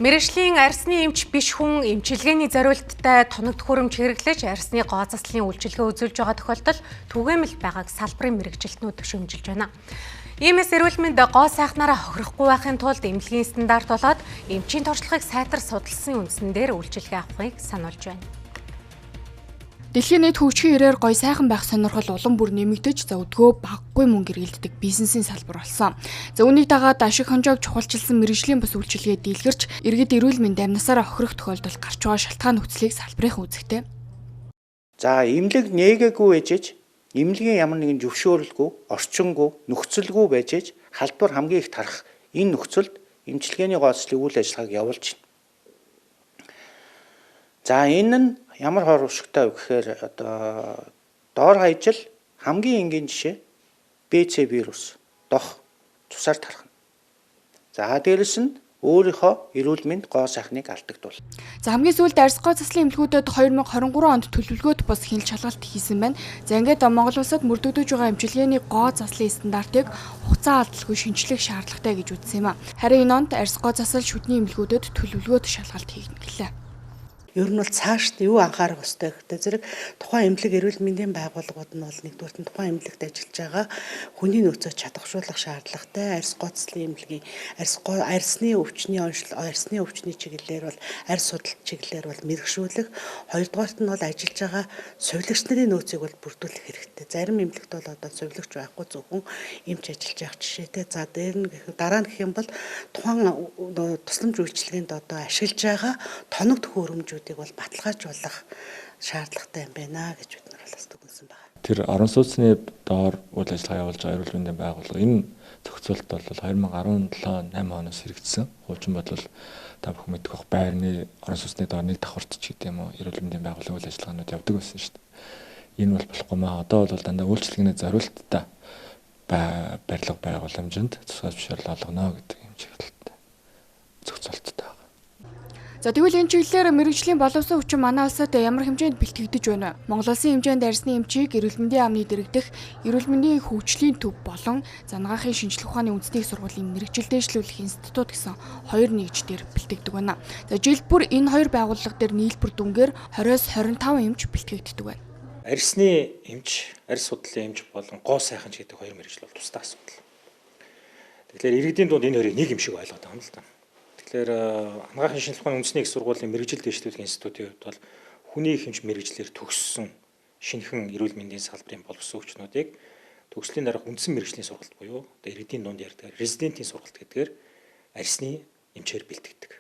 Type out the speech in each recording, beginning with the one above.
Мэргэжлийн арьсны эмч биш хүн эмчилгээний зориулттай тоног төхөөрөмж хэрэглэж арьсны гоо заслын үйлчилгээ үзүүлж байгаа тохиолдолд түгээмэл байгааг салбарын мэргэжилтнүүд төвшөмжилж байна. Иймээс эрүүл мэнд гоо сайхнаараа хохирохгүй байхын тулд эмнэлгийн стандарт болоод эмчийн туршлагыг сайтар судалсан үндсэн дээр үйлчилгээ авахыг сануулж байна. Дэлхийн нийт хөгжихийн ирээр гоё сайхан байх сонирхол улам бүр нэмэгдэж зөвдгөө баггүй мөнгө эргэлддэг бизнесийн салбар болсон. За үүнийг дагаад ашиг хонжоог чухалчилсан мэргэжлийн бус үйлчилгээ дийлгэрч иргэд эрүүл мэнд амьнасаараа хохирох тохиолдол гарч байгаа шалтгаан нөхцөлийг салбарын үзэгтэй. За эмнэлэг нээгээгүй ээжэж, эмнэлгийн ямар нэгэн зөвшөөрөлгүй, орчингүй, нөхцөлгүй байж ээж халдвар хамгийн их тарах энэ нөхцөлд эмчилгээний гоо заслын үйл ажиллагааг явуулж байна. За энэ нь ямар хор ушигтай вэ гэхээр доор хаяжл хамгийн энгийн жишээ БЦ вирус дох цусаар тархна. За дээрэс нь өөрийнхөө эрүүл мэнд гоо сайхныг алдагдуул. За хамгийн сүүлд арьс гоо заслын эмнэлгүүдэд 2023 онд төлөвлөгөөт бус хил шалгалт хийсэн байна. За ингээд Монгол улсад мөрдөгдөж байгаа эмчилгээний гоо заслын стандартыг хугацаа алдалгүй шинжлэх шаардлагатай гэж үзсэн юм а. Харин энэ онд арьс гоо засал шүдний эмнэлгүүдэд төлөвлөгөөт шалгалт хийгнэ гэлээ. Ер нь бол цаашд юу анхаарах ёстой гэхдээ зэрэг тухайн эмнэлэг эрүүл мэндийн байгууллагууд нь бол нэгдүгээр нь тухайн эмнэлэгт ажиллаж байгаа хүний нөөцөө чадахшуулах шаардлагатай арьс гоо заслын эмнэлгийн арьсны өвчний арьсны өвчний чиглэлээр бол арьс судалт чиглэлээр бол мэрэгшүүлэх, хоёрдугаарт нь бол ажиллаж байгаа сувилагч нарын нөөцийг бол бүрдүүлэх хэрэгтэй. Зарим эмнэлэгт бол одоо сувилагч байхгүй зөвхөн эмч ажиллаж байгаа жишээтэй. За дараа нь гэх юм бол тухайн тусламж үйлчилгээнд одоо ашиглаж байгаа тоног төхөөрөмж бол баталгаажуулах шаардлагатай юм байна гэж бид нар бас дүгнсэн байна. Тэр орон сууцны доор үйл ажиллагаа явуулж байгаа эрүүл мэндийн байгууллага энэ зохицуулт бол 2017-8 оноос хэрэгжсэн. Хуучин бодвол та бүхэн мэдэх бах байрны орон сууцны доор нэг давхарч ч гэдэм үү эрүүл мэндийн байгууллага үйл ажиллагаанууд явдаг байсан шүү дээ. Энэ бол болохгүй маа. Одоо бол дандаа үйлчлэгний зориулттай барилга байгууламжинд цусгай зөвшөөрөл олгоно гэдэг юм чиглэлтэй зохицуулттай. За тэгвэл энэ чиглэлээр мэргэжлийн боловсон хүчин манай улсад ямар хэмжээнд бэлтгэгдэж байна вэ? Монгол Улсын хэмжээнд арьсны эмчийг эрүүл мэндийн яамны дэргэдэх эрүүл мэндийн хөгжлийн төв болон зангаахын шинжилгээ ухааны үндэсний сургуулийн мэргэжил дэвшлүүлэх институт гэсэн хоёр нэгжээр бэлтгэгддэг байна. За жилд бүр энэ хоёр байгууллага дээр нийлбэр дүнгээр 20-25 эмч бэлтгэгддэг байна. Арьсны эмч, арьс судлалын эмч болон гоо сайханч гэдэг хоёр мэргэжил бол тусдаа асуудал. Тэгэхээр иргэдийн дунд энэ хоёрыг нэг юм шиг ойлгоод байгаа юм л да. Тэгэхээр анагаахын шинжилгээ ухааны үндэсний их сургуулийн мэргэжил дэвшлүүлэх институтын хувьд бол хүний хэмж мэргэжлэр төгссөн шинэхэн эрүүл мэндийн салбарын боловсон хүчнүүдийг төгслийн дараах үндсэн мэргэжлийн сургалт буюу одоо иргэдийн дунд ярьдаг резидентийн сургалт гэдгээр арьсны эмчээр бэлтгэдэг.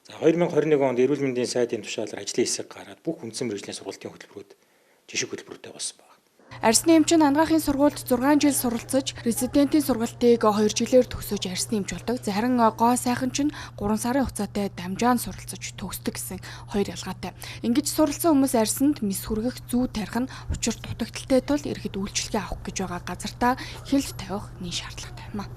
За 2021 онд эрүүл мэндийн сайдын тушаалаар ажлын хэсэг гараад бүх үндсэн мэргэжлийн сургалтын хөтөлбөрүүд жишг хөтөлбөртэй болсон байна. Арьсны эмч нь анагаахын сургуульд 6 жил суралцаж, резидентийн сургалтыг 2 жилээр төгсөж арьсны эмч болдог. Харин гоо сайхан ч 3 сарын хугацаатай дамжаан суралцаж төгсдөг гэсэн хоёр ялгаатай. Ингэж суралцсан хүмүүс арьсанд мис хүргэх, зүү тарих нь учир дутагдaltaй тул иргэд үйлчилгээ авах гэж байгаа газартаа хилд тавих нэг шаардлагатай юм а.